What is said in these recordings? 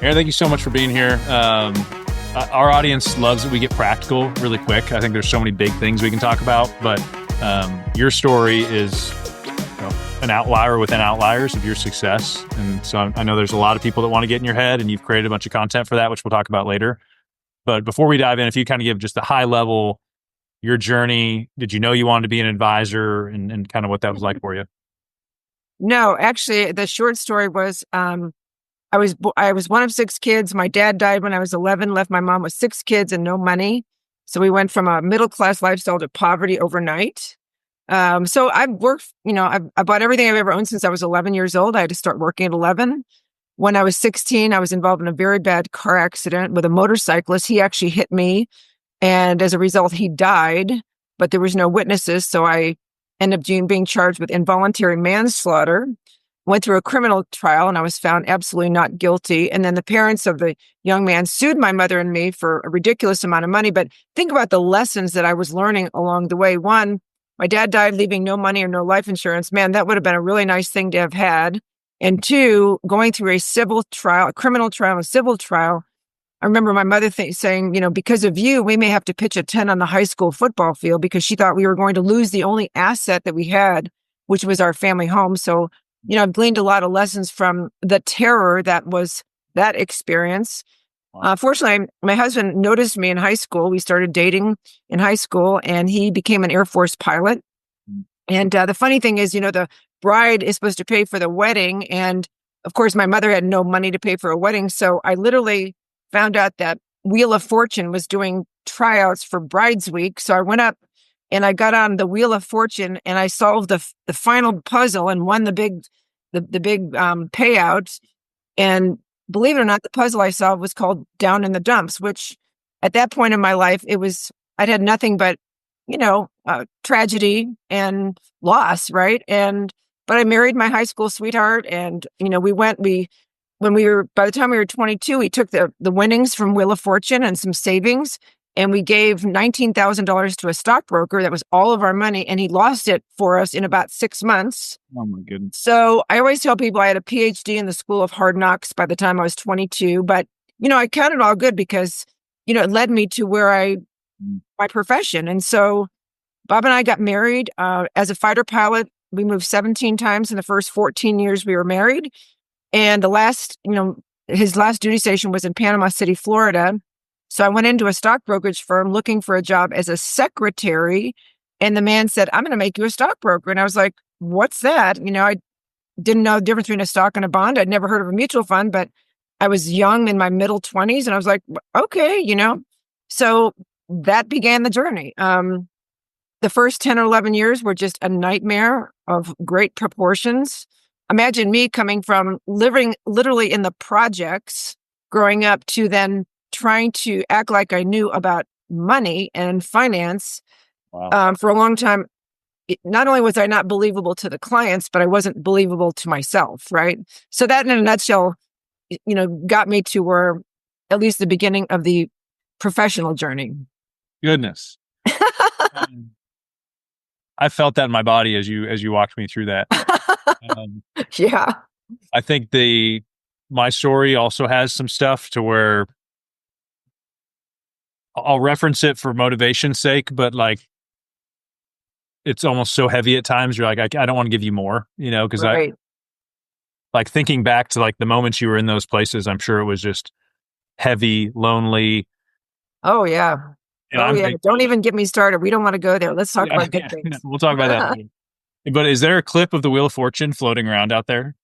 Erin, thank you so much for being here. Our audience loves that we get practical really quick. I think there's so many big things we can talk about, but your story is an outlier within outliers of your success. And so I know there's a lot of people that want to get in your head, and you've created a bunch of content for that, which we'll talk about later. But before we dive in, if you kind of give just a high level, your journey, did you know you wanted to be an advisor and kind of what that was like for you? No, actually, the short story was I was one of 6 kids. My dad died when I was 11, left my mom with 6 kids and no money. So we went from a middle-class lifestyle to poverty overnight. So I've worked, I bought everything I've ever owned since I was 11 years old. I had to start working at 11. When I was 16, I was involved in a very bad car accident with a motorcyclist. He actually hit me. And as a result, he died, but there was no witnesses. So I ended up being charged with involuntary manslaughter, went through a criminal trial, and I was found absolutely not guilty. And then the parents of the young man sued my mother and me for a ridiculous amount of money. But think about the lessons that I was learning along the way. One, my dad died leaving no money or no life insurance. Man, that would have been a really nice thing to have had. And 2, going through a civil trial, a criminal trial, a civil trial. I remember my mother saying, because of you, we may have to pitch a tent on the high school football field, because she thought we were going to lose the only asset that we had, which was our family home. So, I've gleaned a lot of lessons from the terror that was that experience. Wow. Fortunately, my husband noticed me in high school. We started dating in high school, and he became an Air Force pilot. And the funny thing is, the bride is supposed to pay for the wedding. And of course, my mother had no money to pay for a wedding. So I literally found out that Wheel of Fortune was doing tryouts for Brides Week. So I went up and I got on the Wheel of Fortune, and I solved the final puzzle and won the big payout. And believe it or not, the puzzle I solved was called Down in the Dumps, which at that point in my life, I'd had nothing but, tragedy and loss, right? But I married my high school sweetheart, and, by the time we were 22, we took the winnings from Wheel of Fortune and some savings, and we gave $19,000 to a stockbroker. That was all of our money, and he lost it for us in about 6 months. Oh my goodness. So I always tell people I had a PhD in the School of Hard Knocks by the time I was 22, but, I counted all good because, it led me to where my profession. And so Bob and I got married as a fighter pilot. We moved 17 times in the first 14 years we were married. And his last duty station was in Panama City, Florida. So I went into a stock brokerage firm looking for a job as a secretary. And the man said, "I'm going to make you a stockbroker." And I was like, "What's that?" I didn't know the difference between a stock and a bond. I'd never heard of a mutual fund, but I was young, in my middle 20s. And I was like, okay, So that began the journey. The first 10 or 11 years were just a nightmare of great proportions. Imagine me coming from living literally in the projects, growing up, to then trying to act like I knew about money and finance. Wow. For a long time. Not only was I not believable to the clients, but I wasn't believable to myself, right? So that, in a nutshell, got me to where, at least the beginning of the professional journey. Goodness. I felt that in my body as you walked me through that. Yeah. I think my story also has some stuff to where I'll reference it for motivation's sake, but it's almost so heavy at times. You're like, I don't want to give you more, because right. Thinking back to the moments you were in those places, I'm sure it was just heavy, lonely. Oh yeah. And Don't even get me started. We don't want to go there. Let's talk about good things. We'll talk about that later. But is there a clip of the Wheel of Fortune floating around out there?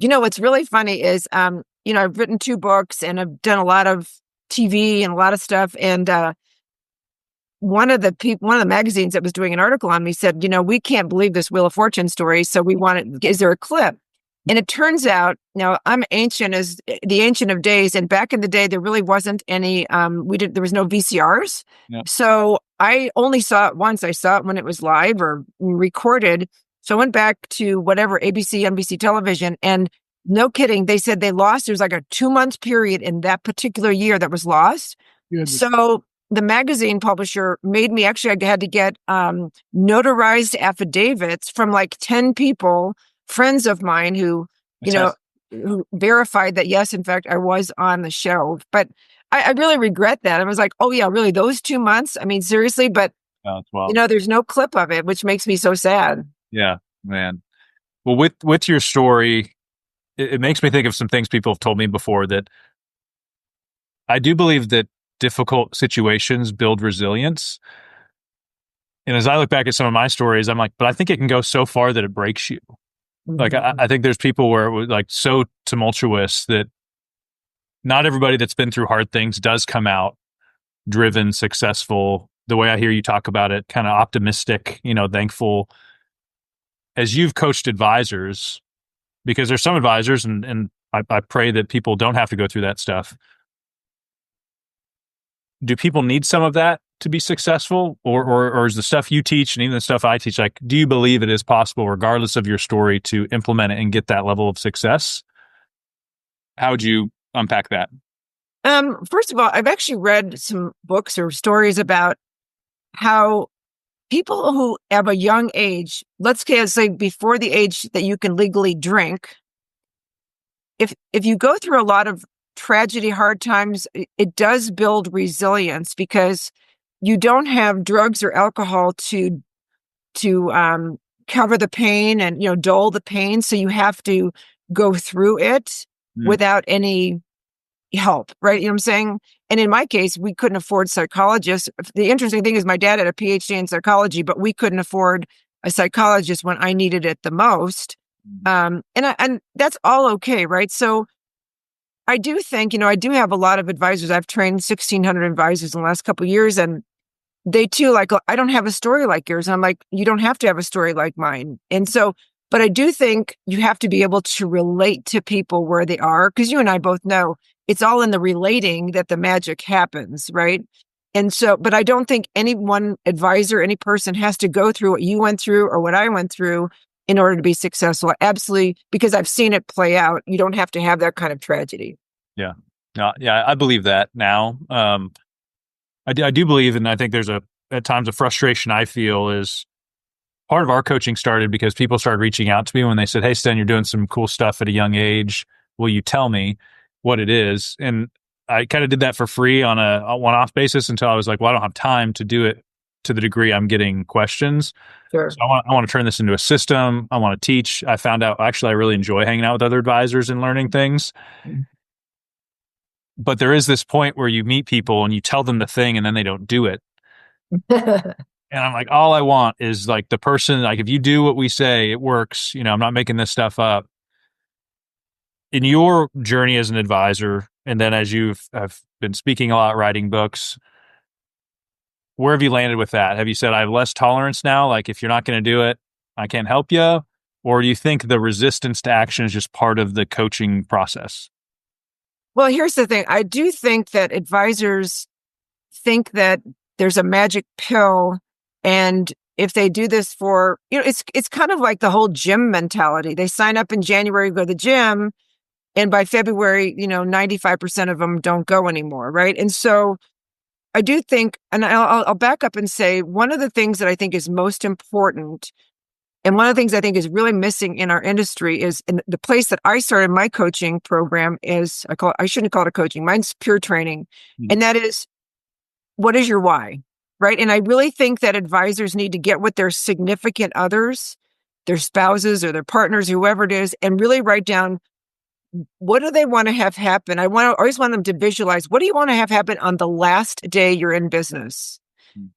What's really funny is, I've written 2 books and I've done a lot of TV and a lot of stuff. And one of the magazines that was doing an article on me said, we can't believe this Wheel of Fortune story. So is there a clip? And it turns out, I'm ancient as the ancient of days. And back in the day, there really wasn't any, there was no VCRs. Yep. So I only saw it once. I saw it when it was live or recorded. So I went back to whatever, ABC, NBC television, and no kidding, they said they lost. There was a 2-month period in that particular year that was lost. Goodness. So the magazine publisher made me, actually, I had to get notarized affidavits from 10 people, friends of mine who, who verified that, yes, in fact, I was on the show. But I really regret that. I was like, oh yeah, really, those 2 months? I mean, seriously, but Well, there's no clip of it, which makes me so sad. yeah, man. Well, with your story, it makes me think of some things people have told me before, that I do believe that difficult situations build resilience. And as I look back at some of my stories, I'm like, but I think it can go so far that it breaks you. Like, I think there's people where it was like so tumultuous that not everybody that's been through hard things does come out driven, successful. The way I hear you talk about it, kind of optimistic, thankful. As you've coached advisors, because there's some advisors, and I pray that people don't have to go through that stuff. Do people need some of that to be successful, or is the stuff you teach and even the stuff I teach, like, do you believe it is possible, regardless of your story, to implement it and get that level of success? How would you unpack that? First of all, I've actually read some books or stories about how people who have a young age, let's say before the age that you can legally drink, if you go through a lot of tragedy, hard times, it does build resilience, because you don't have drugs or alcohol to cover the pain and dull the pain, so you have to go through it without any help, right? You know what I'm saying? And in my case, we couldn't afford psychologists. The interesting thing is my dad had a PhD in psychology, but we couldn't afford a psychologist when I needed it the most. And that's all okay, right? So I do think, I do have a lot of advisors. I've trained 1,600 advisors in the last couple of years, and they too, like, I don't have a story like yours. And I'm like, you don't have to have a story like mine. And so, but I do think you have to be able to relate to people where they are, because you and I both know it's all in the relating that the magic happens, right? And so, but I don't think any one advisor, any person has to go through what you went through or what I went through in order to be successful. Absolutely, because I've seen it play out. You don't have to have that kind of tragedy. Yeah. Yeah, I believe that now. I do believe, and I think there's at times a frustration I feel is part of our coaching started because people started reaching out to me when they said, "Hey, Sten, you're doing some cool stuff at a young age. Will you tell me what it is?" And I kind of did that for free on a one-off basis until I was like, well, I don't have time to do it to the degree I'm getting questions. Sure. So I want to turn this into a system. I want to teach. I found out, actually, I really enjoy hanging out with other advisors and learning things. But there is this point where you meet people and you tell them the thing and then they don't do it. And I'm like, all I want is like the person, like, if you do what we say, it works. I'm not making this stuff up. In your journey as an advisor, and then as have been speaking a lot, writing books, where have you landed with that? Have you said, I have less tolerance now? Like, if you're not going to do it, I can't help you? Or do you think the resistance to action is just part of the coaching process? Well, here's the thing. I do think that advisors think that there's a magic pill, and if they do this for, it's kind of like the whole gym mentality. They sign up in January, go to the gym, and by February, 95% of them don't go anymore, right? And so I do think, and I'll back up and say, one of the things that I think is most important, and one of the things I think is really missing in our industry, is in the place that I started my coaching program is, I shouldn't call it a coaching, mine's pure training. And that is, what is your why, right? And I really think that advisors need to get with their significant others, their spouses or their partners, whoever it is, and really write down, what do they want to have happen? I always want them to visualize, what do you want to have happen on the last day you're in business?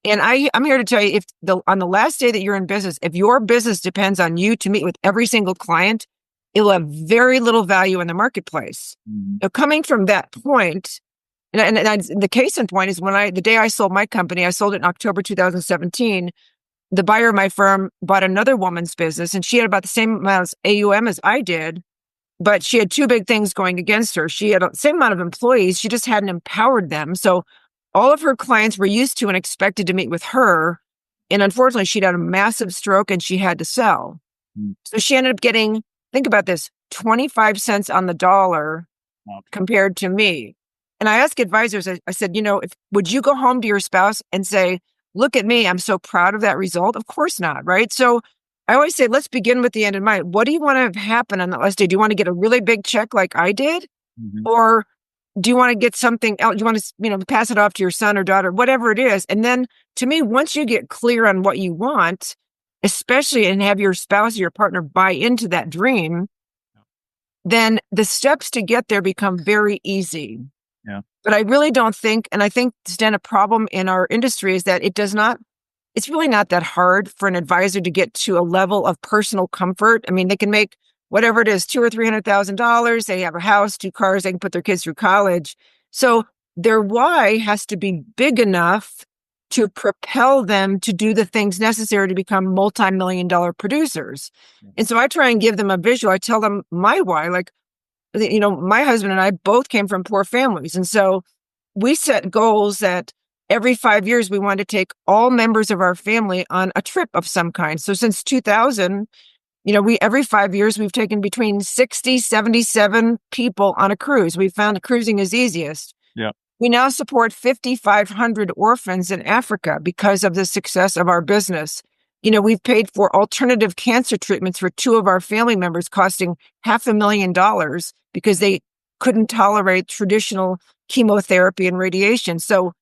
And I'm here to tell you, on the last day that you're in business, if your business depends on you to meet with every single client, it'll have very little value in the marketplace. Now, coming from that point, and the case in point is the day I sold my company, I sold it in October 2017. The buyer of my firm bought another woman's business, and she had about the same amount of AUM as I did, but she had two big things going against her. She had the same amount of employees, she just hadn't empowered them. So all of her clients were used to and expected to meet with her. And unfortunately, she'd had a massive stroke and she had to sell. So she ended up getting, think about this, 25 cents on the dollar compared to me. And I asked advisors, I said, would you go home to your spouse and say, look at me, I'm so proud of that result? Of course not, right? So I always say, let's begin with the end in mind. What do you want to have happen on that last day? Do you want to get a really big check like I did? Or do you want to get something else? Do you want to, pass it off to your son or daughter, whatever it is? And then to me, once you get clear on what you want, especially and have your spouse or your partner buy into that dream, then the steps to get there become very easy. Yeah. But I really don't think, and I think, Sten, a problem in our industry is that it's really not that hard for an advisor to get to a level of personal comfort. I mean, they can make whatever it is, $200,000 or $300,000. They have a house, 2 cars, they can put their kids through college. So their why has to be big enough to propel them to do the things necessary to become multi-million-dollar producers. And so I try and give them a visual. I tell them my why, like, my husband and I both came from poor families. And so we set goals that every 5 years we wanted to take all members of our family on a trip of some kind. So since 2000, every 5 years we've taken between 60, 77 people on a cruise. We found cruising is easiest. Yeah. We now support 5,500 orphans in Africa because of the success of our business. We've paid for alternative cancer treatments for 2 of our family members, costing $500,000 because they couldn't tolerate traditional chemotherapy and radiation. So,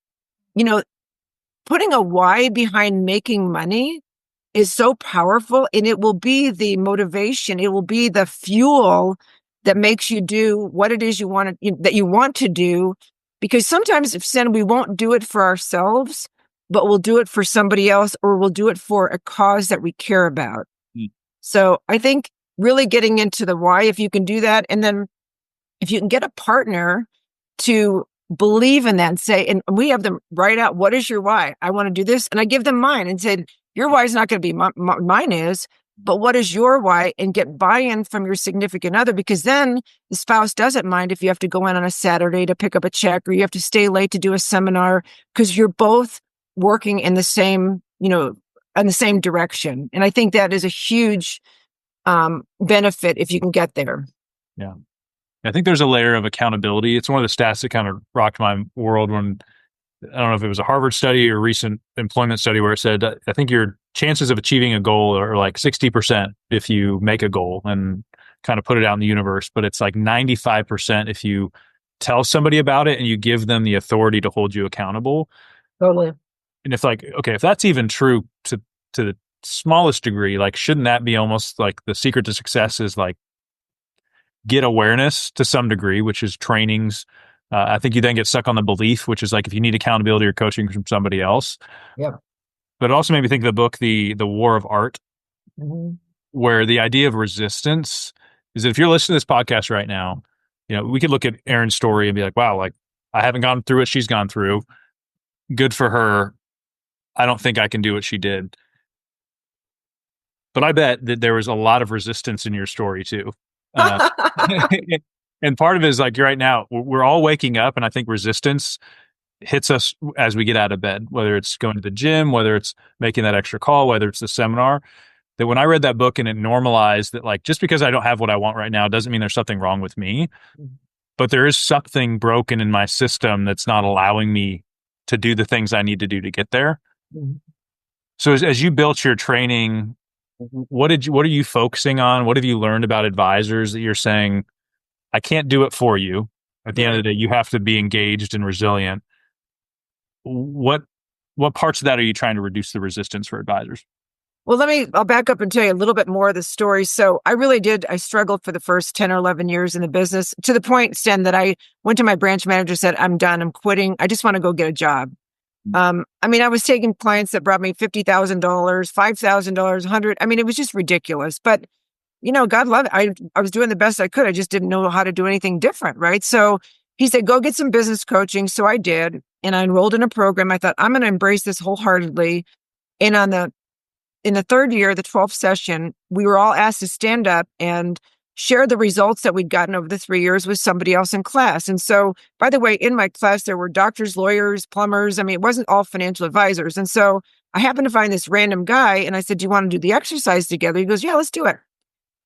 putting a why behind making money is so powerful, and it will be the motivation. It will be the fuel that makes you do what it is that you want to do. Because sometimes, we won't do it for ourselves, but we'll do it for somebody else, or we'll do it for a cause that we care about. So I think really getting into the why, if you can do that, and then if you can get a partner to believe in that and say, and we have them write out, what is your why? I want to do this. And I give them mine and said, your why is not going to be mine is, but what is your why? And get buy-in from your significant other, because then the spouse doesn't mind if you have to go in on a Saturday to pick up a check, or you have to stay late to do a seminar, because you're both working in the same, in the same direction. And I think that is a huge benefit if you can get there. Yeah. I think there's a layer of accountability. It's one of the stats that kind of rocked my world when, I don't know if it was a Harvard study or recent employment study, where it said, I think your chances of achieving a goal are like 60% if you make a goal and kind of put it out in the universe. But it's like 95% if you tell somebody about it and you give them the authority to hold you accountable. Totally. And if if that's even true to the smallest degree, like, shouldn't that be almost like the secret to success is like, get awareness to some degree, which is trainings. I think you then get stuck on the belief, which is like, if you need accountability or coaching from somebody else. Yeah. But it also made me think of the book, The War of Art, where the idea of resistance is that if you're listening to this podcast right now, we could look at Erin's story and be like, wow, like, I haven't gone through what she's gone through. Good for her. I don't think I can do what she did. But I bet that there was a lot of resistance in your story too. And part of it is like, right now, we're all waking up, and I think resistance hits us as we get out of bed, whether it's going to the gym, whether it's making that extra call, whether it's the seminar. That when I read that book and it normalized that, like, just because I don't have what I want right now doesn't mean there's something wrong with me, but there is something broken in my system that's not allowing me to do the things I need to do to get there. So as you built your training, what are you focusing on? What have you learned about advisors that you're saying, I can't do it for you? At the end of the day, you have to be engaged and resilient. What parts of that are you trying to reduce the resistance for advisors? Well, I'll back up and tell you a little bit more of the story. So I struggled for the first 10 or 11 years in the business, to the point, Sten, that I went to my branch manager, said, I'm done, I'm quitting. I just want to go get a job. I was taking clients that brought me $50,000, $5,000, $100. It was just ridiculous. But, God love it. I was doing the best I could. I just didn't know how to do anything different, right? So he said, go get some business coaching. So I did. And I enrolled in a program. I thought, I'm going to embrace this wholeheartedly. And in the third year, the 12th session, we were all asked to stand up and share the results that we'd gotten over the 3 years with somebody else in class. And so, by the way, in my class, there were doctors, lawyers, plumbers. It wasn't all financial advisors. And so I happened to find this random guy, and I said, do you want to do the exercise together? He goes, yeah, let's do it.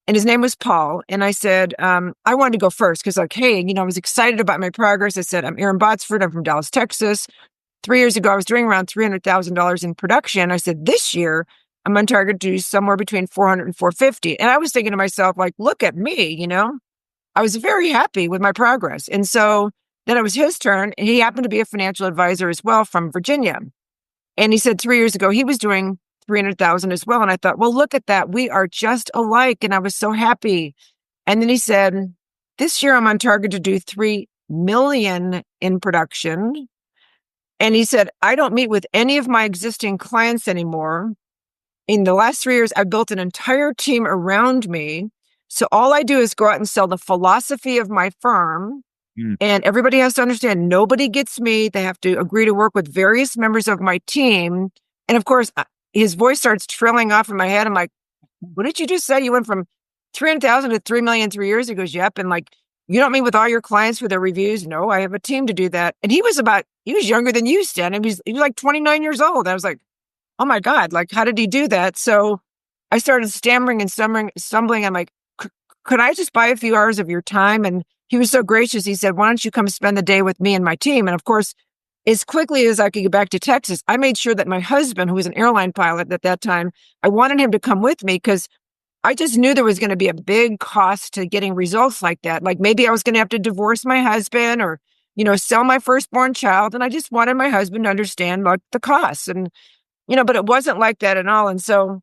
And his name was Paul. And I said, I wanted to go first because, hey, I was excited about my progress. I said, I'm Erin Botsford. I'm from Dallas, Texas. 3 years ago, I was doing around $300,000 in production. I said, this year, I'm on target to do somewhere between 400 and 450. And I was thinking to myself, like, look at me, I was very happy with my progress. And so then it was his turn. And he happened to be a financial advisor as well from Virginia. And he said 3 years ago, he was doing 300,000 as well. And I thought, well, look at that. We are just alike. And I was so happy. And then he said, this year I'm on target to do 3 million in production. And he said, I don't meet with any of my existing clients anymore. In the last 3 years, I've built an entire team around me. So all I do is go out and sell the philosophy of my firm. And everybody has to understand, nobody gets me. They have to agree to work with various members of my team. And of course, his voice starts trailing off in my head. I'm like, what did you just say? You went from 300,000 to 3 million 3 years? He goes, yep. And like, you don't meet with all your clients for their reviews? No, I have a team to do that. And he was younger than you, Sten. And he was like 29 years old. I was like, oh my God, like, how did he do that? So I started stammering and stumbling. I'm like, could I just buy a few hours of your time? And he was so gracious. He said, why don't you come spend the day with me and my team? And of course, as quickly as I could get back to Texas, I made sure that my husband, who was an airline pilot at that time, I wanted him to come with me because I just knew there was going to be a big cost to getting results like that. Like maybe I was going to have to divorce my husband or, sell my firstborn child. And I just wanted my husband to understand like the costs. And, but it wasn't like that at all. And so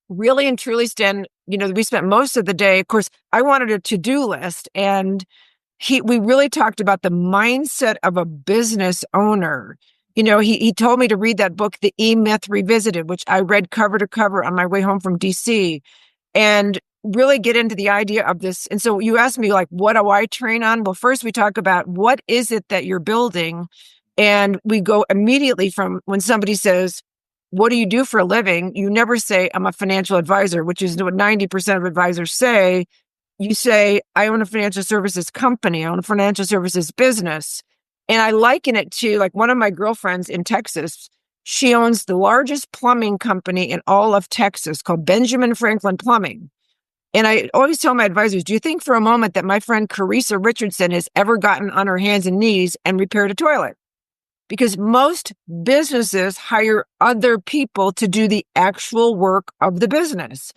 really and truly, Sten, we spent most of the day, of course, I wanted a to-do list, and we really talked about the mindset of a business owner. He told me to read that book, The E-Myth Revisited, which I read cover to cover on my way home from DC, and really get into the idea of this. And so you asked me, like, what do I train on? Well, first we talk about what is it that you're building? And we go immediately from when somebody says, what do you do for a living? You never say, I'm a financial advisor, which is what 90% of advisors say. You say, I own a financial services company. I own a financial services business. And I liken it to like one of my girlfriends in Texas. She owns the largest plumbing company in all of Texas called Benjamin Franklin Plumbing. And I always tell my advisors, do you think for a moment that my friend Carissa Richardson has ever gotten on her hands and knees and repaired a toilet? Because most businesses hire other people to do the actual work of the business.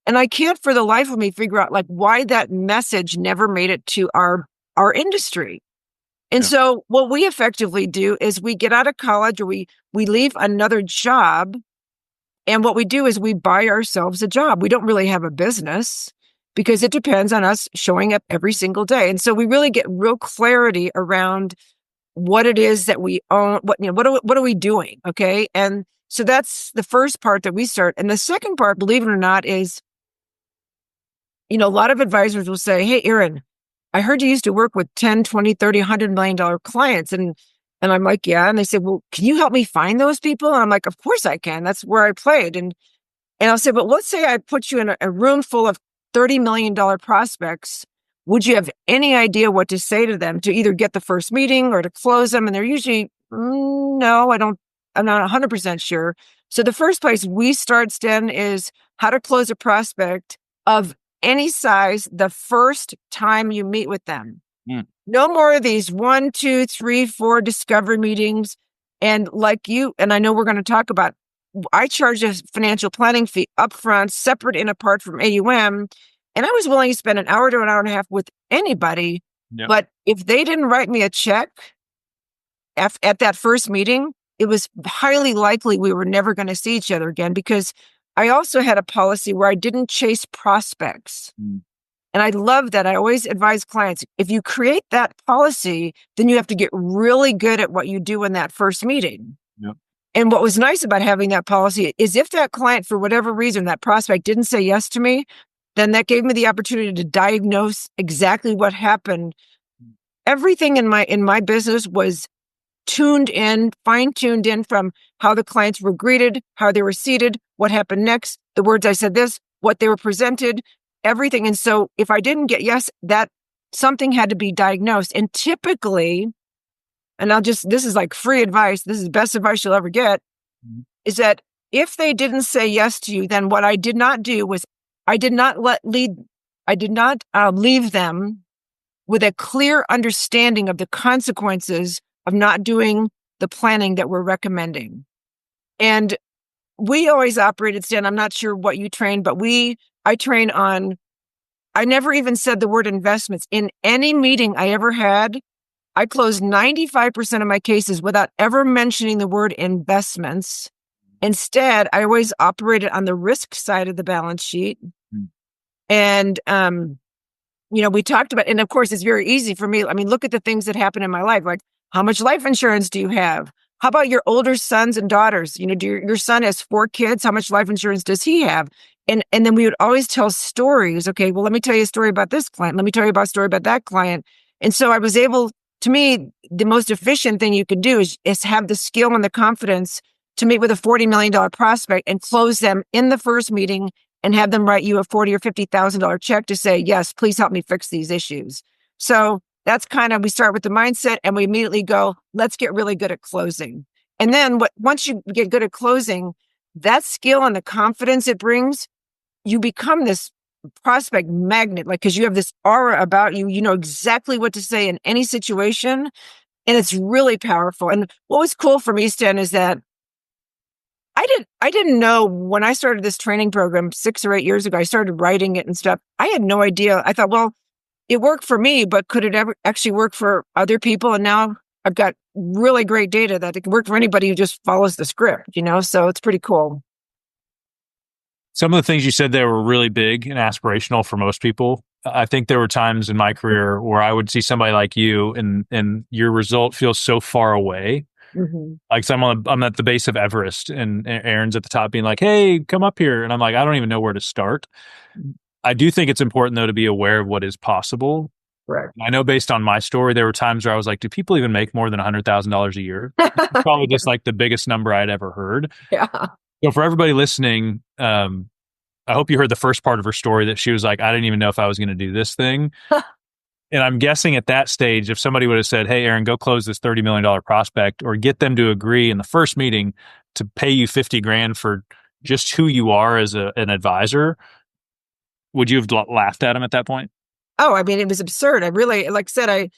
And I can't for the life of me figure out like why that message never made it to our industry. And so what we effectively do is we get out of college or we leave another job. And what we do is we buy ourselves a job. We don't really have a business because it depends on us showing up every single day. And so we really get real clarity around what it is that we own, what are we doing? Okay. And so that's the first part that we start. And the second part, believe it or not, is, a lot of advisors will say, hey, Erin, I heard you used to work with 10, 20, 30, $100 million clients. And I'm like, yeah. And they say, well, can you help me find those people? And I'm like, of course I can. That's where I played. And I'll say, but let's say I put you in a room full of $30 million prospects. Would you have any idea what to say to them to either get the first meeting or to close them? And they're usually, no, I don't, I'm not 100% sure. So the first place we start, Sten, is how to close a prospect of any size the first time you meet with them. No more of these 1, 2, 3, 4 discovery meetings. And like you, and I know we're going to talk about, I charge a financial planning fee upfront, separate and apart from AUM. And I was willing to spend an hour to an hour and a half with anybody. Yep. But if they didn't write me a check at that first meeting, it was highly likely we were never going to see each other again, because I also had a policy where I didn't chase prospects. And I love that. I always advise clients, if you create that policy, then you have to get really good at what you do in that first meeting. Yep. And what was nice about having that policy is if that client, for whatever reason, that prospect didn't say yes to me, then that gave me the opportunity to diagnose exactly what happened. Everything in my business was fine-tuned in from how the clients were greeted, how they were seated, what happened next, the words I said this, what they were presented, everything. And so if I didn't get yes, that something had to be diagnosed. And typically, and this is like free advice, this is the best advice you'll ever get, is that if they didn't say yes to you, then what I did not do was I did not leave them with a clear understanding of the consequences of not doing the planning that we're recommending. And we always operated, Stan. I'm not sure what you train, but I train on, I never even said the word investments. In any meeting I ever had, I closed 95% of my cases without ever mentioning the word investments. Instead, I always operated on the risk side of the balance sheet. Mm. And, we talked about, and of course, it's very easy for me. I mean, look at the things that happen in my life. Like, how much life insurance do you have? How about your older sons and daughters? Your son has 4 kids. How much life insurance does he have? And then we would always tell stories. Okay, well, let me tell you a story about this client. Let me tell you about a story about that client. And so I was able, to me, the most efficient thing you could do is have the skill and the confidence to meet with a $40 million prospect and close them in the first meeting and have them write you a $40,000 or $50,000 check to say, yes, please help me fix these issues. So that's kind of, we start with the mindset and we immediately go, let's get really good at closing. And then once you get good at closing, that skill and the confidence it brings, you become this prospect magnet, like, because you have this aura about you, you know exactly what to say in any situation. And it's really powerful. And what was cool for me, Sten, is that I didn't know when I started this training program 6 or 8 years ago, I started writing it and stuff. I had no idea. I thought, well, it worked for me, but could it ever actually work for other people? And now I've got really great data that it can work for anybody who just follows the script, so it's pretty cool. Some of the things you said there were really big and aspirational for most people. I think there were times in my career where I would see somebody like you and your result feels so far away. Mm-hmm. Like, so I'm at the base of Everest and Erin's at the top being like, hey, come up here. And I'm like, I don't even know where to start. I do think it's important, though, to be aware of what is possible. Right. I know based on my story, there were times where I was like, do people even make more than $100,000 a year? Probably just like the biggest number I'd ever heard. Yeah. So for everybody listening, I hope you heard the first part of her story that she was like, I didn't even know if I was going to do this thing. And I'm guessing at that stage, if somebody would have said, hey, Erin, go close this $30 million prospect, or get them to agree in the first meeting to pay you $50,000 for just who you are as an advisor, would you have laughed at him at that point? Oh, I mean, it was absurd. I really, like I said,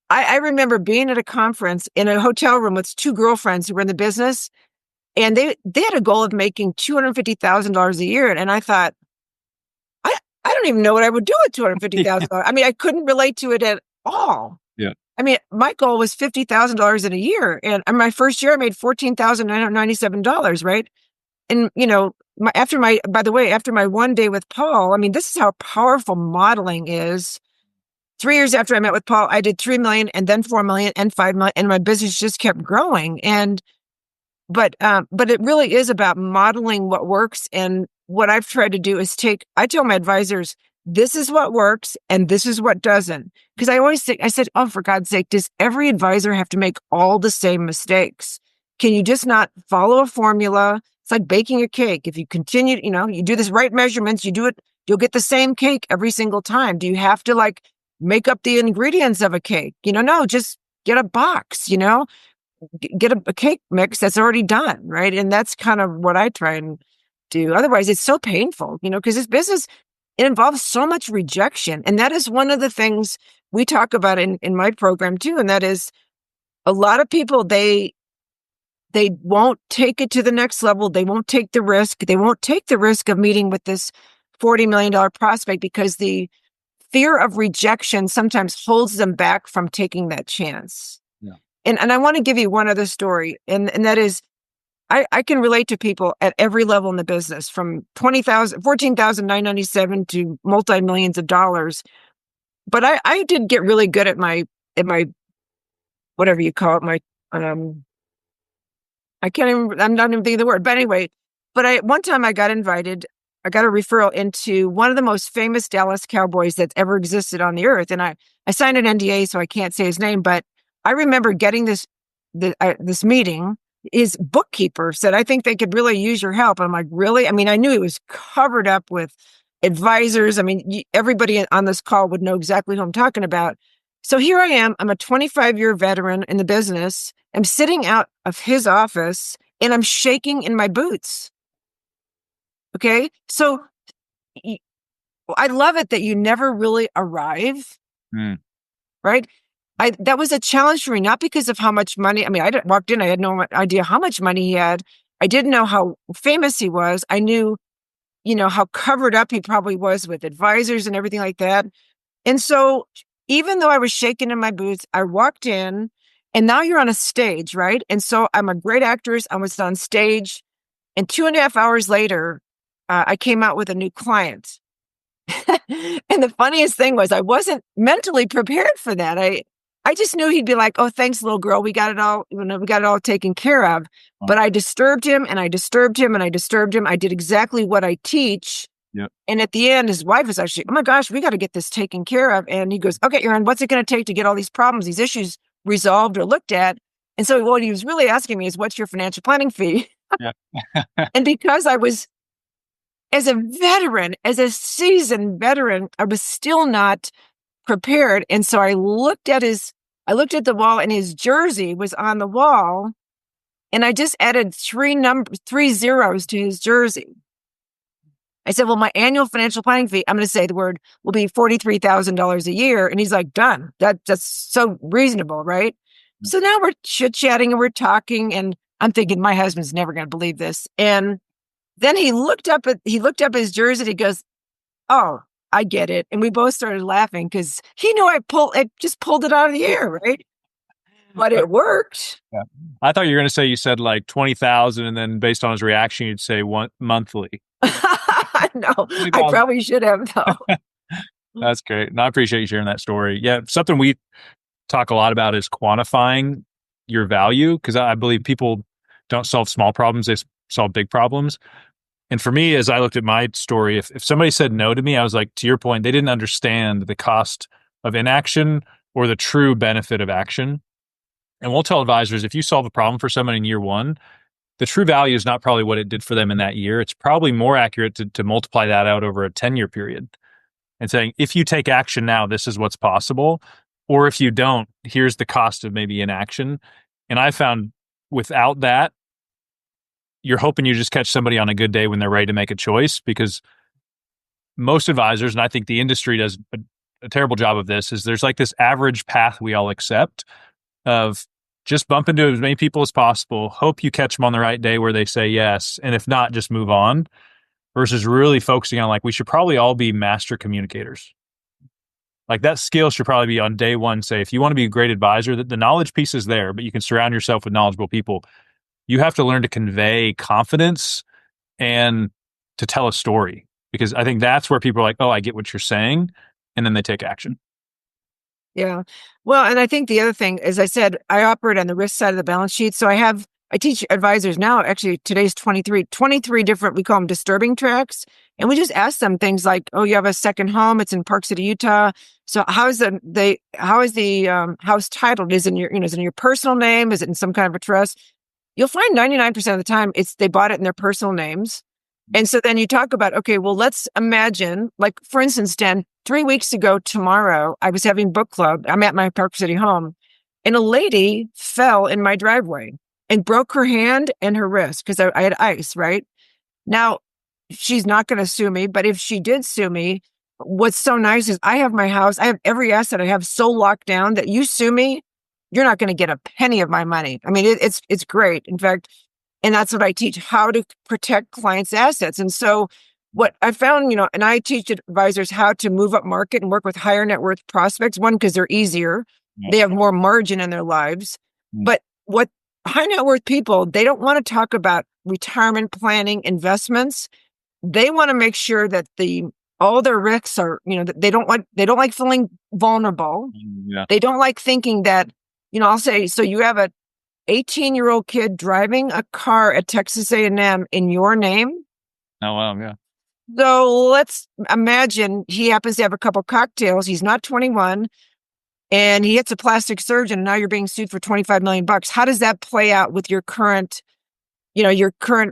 I remember being at a conference in a hotel room with 2 girlfriends who were in the business, and they had a goal of making $250,000 a year. And I thought, I don't even know what I would do with $250,000. I mean, I couldn't relate to it at all. Yeah. I mean, my goal was $50,000 in a year. And my first year, I made $14,997, right? And, after my one day with Paul, I mean, this is how powerful modeling is. 3 years after I met with Paul, I did 3 million and then 4 million and 5 million, and my business just kept growing. But it really is about modeling what works. And what I've tried to do is I tell my advisors, this is what works and this is what doesn't. Because I always think, I said, oh, for God's sake, does every advisor have to make all the same mistakes? Can you just not follow a formula? It's like baking a cake. If you continue, you do this right measurements, you do it, you'll get the same cake every single time. Do you have to make up the ingredients of a cake? No, just get a box, get a cake mix that's already done, right? And that's kind of what I try and do. Otherwise, it's so painful, because this business, it involves so much rejection. And that is one of the things we talk about in my program too. And that is, a lot of people, they won't take it to the next level. They won't take the risk. They won't take the risk of meeting with this $40 million prospect because the fear of rejection sometimes holds them back from taking that chance. Yeah. And I want to give you one other story. And that is, I can relate to people at every level in the business, from $14,997 to multi-millions of dollars. But I did get really good at my whatever you call it, my I can't even, I'm not even thinking of the word, but anyway, one time I got a referral into one of the most famous Dallas Cowboys that's ever existed on the earth. And I signed an NDA, so I can't say his name, but I remember getting this meeting. His bookkeeper said, I think they could really use your help. I'm like, really? I mean, I knew it was covered up with advisors. I mean, everybody on this call would know exactly who I'm talking about. So here I am. I'm a 25-year veteran in the business. I'm sitting out of his office and I'm shaking in my boots. Okay. So I love it that you never really arrive. Right. That was a challenge for me, not because of how much money. I mean, walked in, I had no idea how much money he had, I didn't know how famous he was. I knew, how covered up he probably was with advisors and everything like that. And so even though I was shaking in my boots, I walked in, and now you're on a stage, right? And so I'm a great actress. I was on stage, and 2.5 hours later, I came out with a new client. And the funniest thing was I wasn't mentally prepared for that. I just knew he'd be like, "Oh, thanks, little girl. We got it all, we got it all taken care of." But I disturbed him, and I disturbed him, and I disturbed him. I did exactly what I teach. Yep. And at the end, his wife was actually, "Oh my gosh, we got to get this taken care of." And he goes, "Okay, Erin, what's it going to take to get all these problems, these issues resolved or looked at?" And so what he was really asking me is, "What's your financial planning fee?" Yeah. And because I was, as a veteran, as a seasoned veteran, I was still not prepared. And so I looked at the wall, and his jersey was on the wall. And I just added three zeros to his jersey. I said, "Well, my annual financial planning fee," I'm going to say the word, "will be $43,000 a year." And he's like, "Done. That's so reasonable, right?" Mm-hmm. So now we're chit-chatting and we're talking, and I'm thinking, my husband's never going to believe this. And then he looked up his jersey, and he goes, "Oh, I get it." And we both started laughing because he knew I just pulled it out of the air, right? But it worked. Yeah. I thought you were going to say, you said like 20,000, and then based on his reaction, you'd say monthly. No, I probably should have, though. That's great. And I appreciate you sharing that story. Yeah. Something we talk a lot about is quantifying your value, because I believe people don't solve small problems, they solve big problems. And for me, as I looked at my story, if somebody said no to me, I was like, to your point, they didn't understand the cost of inaction or the true benefit of action. And we'll tell advisors, if you solve a problem for someone in year one, the true value is not probably what it did for them in that year. It's probably more accurate to multiply that out over a 10-year period and saying, if you take action now, this is what's possible. Or if you don't, here's the cost of maybe inaction. And I found without that, you're hoping you just catch somebody on a good day when they're ready to make a choice, because most advisors, and I think the industry does a terrible job of this, is there's like this average path we all accept of just bump into as many people as possible, hope you catch them on the right day where they say yes, and if not, just move on, versus really focusing on, like, we should probably all be master communicators. Like, that skill should probably be on day one. Say, if you want to be a great advisor, the knowledge piece is there, but you can surround yourself with knowledgeable people. You have to learn to convey confidence and to tell a story, because I think that's where people are like, "Oh, I get what you're saying," and then they take action. Yeah. Well, and I think the other thing, as I said, I operate on the risk side of the balance sheet. So I teach advisors now, actually today's 23 different, we call them disturbing tracks. And we just ask them things like, "Oh, you have a second home. It's in Park City, Utah. So how is the house titled? Is it in your personal name? Is it in some kind of a trust?" You'll find 99% of the time they bought it in their personal names. And so then you talk about, okay, well, let's imagine, like, for instance, Sten, 3 weeks ago tomorrow, I was having book club. I'm at my Park City home, and a lady fell in my driveway and broke her hand and her wrist because I had ice, right? Now, she's not going to sue me, but if she did sue me, what's so nice is I have my house, I have every asset I have so locked down that you sue me, you're not going to get a penny of my money. I mean, it's great. In fact, and that's what I teach, how to protect clients' assets. And so what I found, and I teach advisors how to move up market and work with higher net worth prospects. One, because they're easier. Yeah. They have more margin in their lives. But what high net worth people, they don't want to talk about retirement planning, investments. They want to make sure that all their risks are, they don't like feeling vulnerable. Yeah. They don't like thinking that, I'll say, so you have a 18-year-old kid driving a car at Texas A&M in your name. Oh, wow. Yeah. So let's imagine he happens to have a couple cocktails. He's not 21 and he hits a plastic surgeon. And now you're being sued for $25 million. How does that play out with your current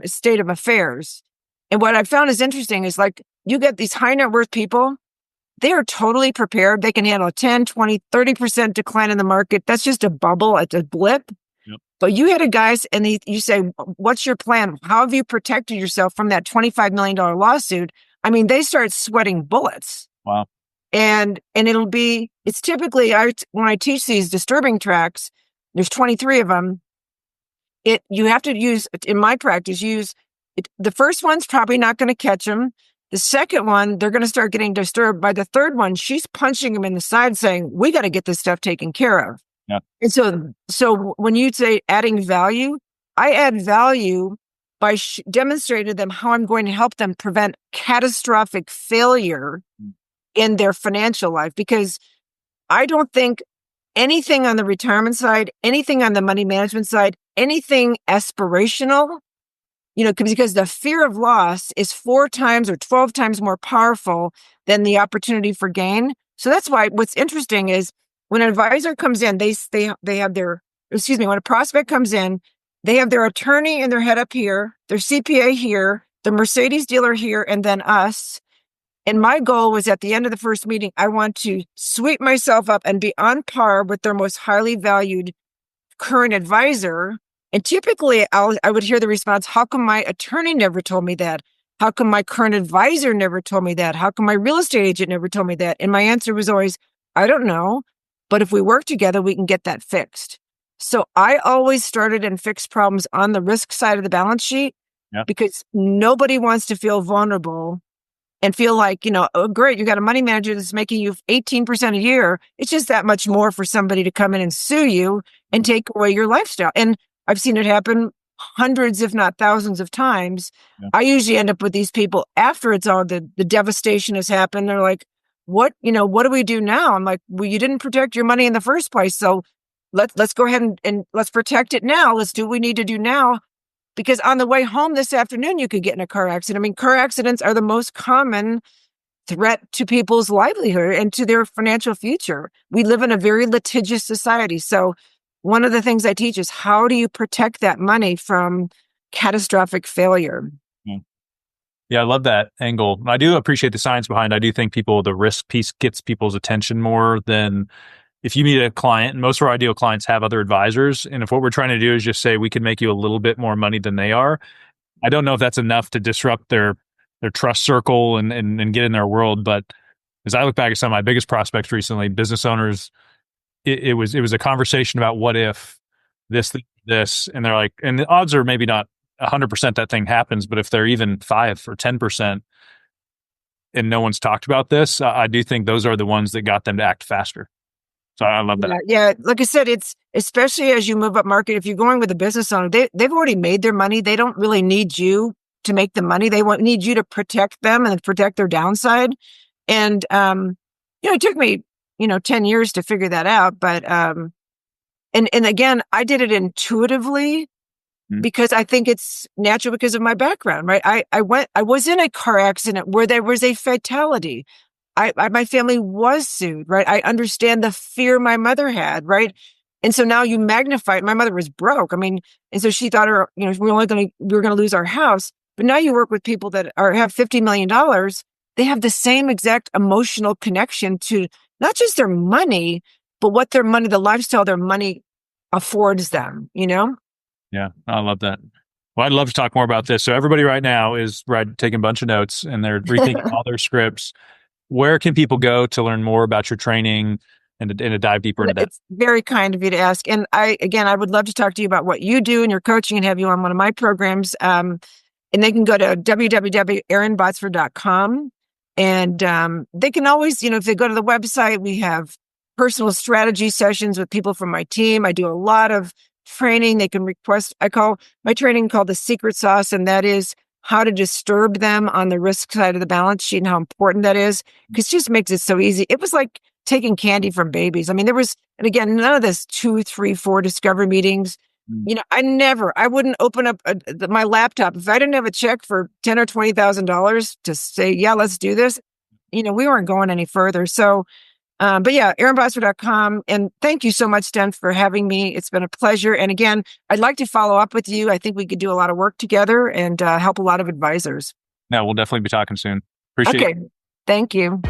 state of affairs? And what I found is interesting is, like, you get these high net worth people, they are totally prepared. They can handle a 10, 20, 30% decline in the market. That's just a bubble. It's a blip. Yep. But you had a guys and you say, "What's your plan? How have you protected yourself from that $25 million lawsuit?" I mean, they start sweating bullets. Wow. And it's typically, when I teach these disturbing tracks, there's 23 of them. you have to use, in my practice, the first one's probably not going to catch them. The second one, they're going to start getting disturbed. By the third one, she's punching him in the side saying, we got to get this stuff taken care of. Yeah. And so when you say adding value, I add value by demonstrating to them how I'm going to help them prevent catastrophic failure in their financial life. Because I don't think anything on the retirement side, anything on the money management side, anything aspirational, because the fear of loss is 4 times or 12 times more powerful than the opportunity for gain. So that's why what's interesting is when an advisor comes in, they have when a prospect comes in, they have their attorney and their head up here, their CPA here, the Mercedes dealer here, and then us. And my goal was at the end of the first meeting, I want to sweep myself up and be on par with their most highly valued current advisor. And typically I would hear the response, how come my attorney never told me that? How come my current advisor never told me that? How come my real estate agent never told me that? And my answer was always, I don't know. But if we work together, we can get that fixed. So I always started and fixed problems on the risk side of the balance sheet because nobody wants to feel vulnerable and feel like, oh, great, you got a money manager that's making you 18% a year. It's just that much more for somebody to come in and sue you and take away your lifestyle. And I've seen it happen hundreds, if not thousands of times. Yeah. I usually end up with these people after it's all the devastation has happened. They're like, what do we do now? I'm like, well, you didn't protect your money in the first place. So let's go ahead and let's protect it now. Let's do what we need to do now. Because on the way home this afternoon, you could get in a car accident. I mean, car accidents are the most common threat to people's livelihood and to their financial future. We live in a very litigious society. So one of the things I teach is how do you protect that money from catastrophic failure? Yeah, I love that angle. I do appreciate the science behind it. I do think the risk piece gets people's attention more than if you meet a client, and most of our ideal clients have other advisors. And if what we're trying to do is just say, we can make you a little bit more money than they are, I don't know if that's enough to disrupt their trust circle and get in their world. But as I look back at some of my biggest prospects recently, business owners, it was a conversation about what if this, and they're like, and the odds are maybe not 100% that thing happens, but if they're even 5 or 10% and no one's talked about this, I do think those are the ones that got them to act faster. So I love that. Yeah. Like I said, it's especially as you move up market, if you're going with a business owner, they've already made their money. They don't really need you to make the money. They need you to protect them and protect their downside. And, it took me, 10 years to figure that out. But, and again, I did it intuitively because I think it's natural because of my background, right? I was in a car accident where there was a fatality. My family was sued, right? I understand the fear my mother had, right? And so now you magnify it. My mother was broke. I mean, and so she thought we were going to lose our house. But now you work with people that have $50 million. They have the same exact emotional connection to not just their money, but what the lifestyle their money affords them, Yeah, I love that. Well, I'd love to talk more about this. So everybody right now is taking a bunch of notes and they're rethinking all their scripts. Where can people go to learn more about your training and to dive deeper into that? It's very kind of you to ask. And I would love to talk to you about what you do in your coaching and have you on one of my programs. And they can go to www.erinbotsford.com. And they can always, if they go to the website, we have personal strategy sessions with people from my team. I do a lot of training. They can request, I call my training called the secret sauce. And that is how to disturb them on the risk side of the balance sheet and how important that is, because it just makes it so easy. It was like taking candy from babies. I mean, and again, none of this 2, 3, 4 discovery meetings. I wouldn't open up my laptop if I didn't have a check for $10,000 or $20,000 to say, yeah, let's do this. We weren't going any further. So, but yeah, erinbotsford.com. And thank you so much, Sten, for having me. It's been a pleasure. And again, I'd like to follow up with you. I think we could do a lot of work together and help a lot of advisors. No, we'll definitely be talking soon. Appreciate it. Thank you.